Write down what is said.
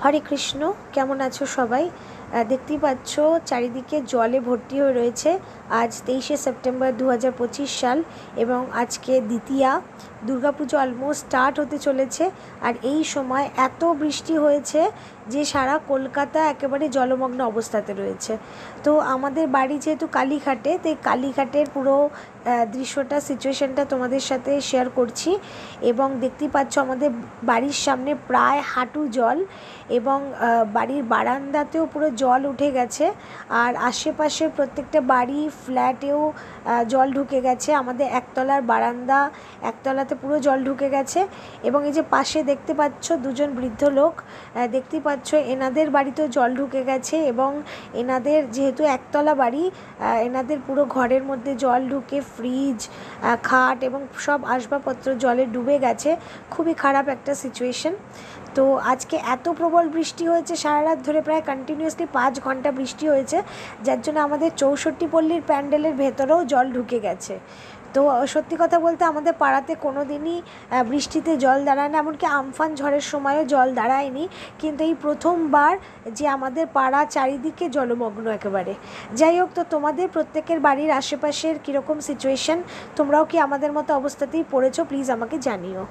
হরে কৃষ্ণ। কেমন আছো সবাই? দেখতেই পাচ্ছ চারিদিকে জলে ভর্তি হয়ে রয়েছে। আজ 23শে সেপ্টেম্বর 2025 সাল এবং আজকে দ্বিতীয়া। দুর্গাপুজো অলমোস্ট স্টার্ট হতে চলেছে। আর এই সময় এত বৃষ্টি হয়েছে যে সারা কলকাতা একেবারে জলমগ্ন অবস্থাতে রয়েছে। তো আমাদের বাড়ি যেহেতু কালীঘাটে, তাই কালীঘাটের পুরো দৃশ্যটা, সিচুয়েশনটা তোমাদের সাথে শেয়ার করছি। এবং দেখতেই পাচ্ছ আমাদের বাড়ির সামনে প্রায় হাঁটু জল এবং বাড়ির বারান্দাতেও পুরো জল উঠে গেছে। আর আশেপাশে প্রত্যেকটা বাড়ি ফ্ল্যাটেও জল ঢুকে গেছে। আমাদের একতলার বারান্দা, একতলাতে পুরো জল ঢুকে গেছে। এবং এই যে পাশে দেখতে পাচ্ছ দুজন বৃদ্ধ লোক, দেখতেই পাচ্ছ এনাদের বাড়িতেও জল ঢুকে গেছে। এবং এনাদের যেহেতু একতলা বাড়ি, এনাদের পুরো ঘরের মধ্যে জল ঢুকে ফ্রিজ, খাট এবং সব আসবাবপত্র জলে ডুবে গেছে। খুবই খারাপ একটা সিচুয়েশন। তো আজকে এত প্রবল বৃষ্টি হয়েছে, সারা রাত ধরে প্রায় কন্টিনিউয়াসলি 5 ঘন্টা বৃষ্টি হয়েছে, যার জন্য আমাদের 64 পল্লীর প্যান্ডেলের ভেতরেও জল ঢুকে গেছে। তো সত্যি কথা বলতে আমাদের পাড়াতে কোনো দিনই বৃষ্টিতে জল দাঁড়ায় না, এমনকি আমফান ঝড়ের সময়ও জল দাঁড়ায়নি। কিন্তু এই প্রথমবার যে আমাদের পাড়া চারিদিকে জলমগ্ন একেবারে। যাই হোক, তো তোমাদের প্রত্যেকের বাড়ির আশেপাশের কীরকম সিচুয়েশন, তোমরাও কি আমাদের মতো অবস্থাতেই পড়েছো? প্লিজ আমাকে জানিও।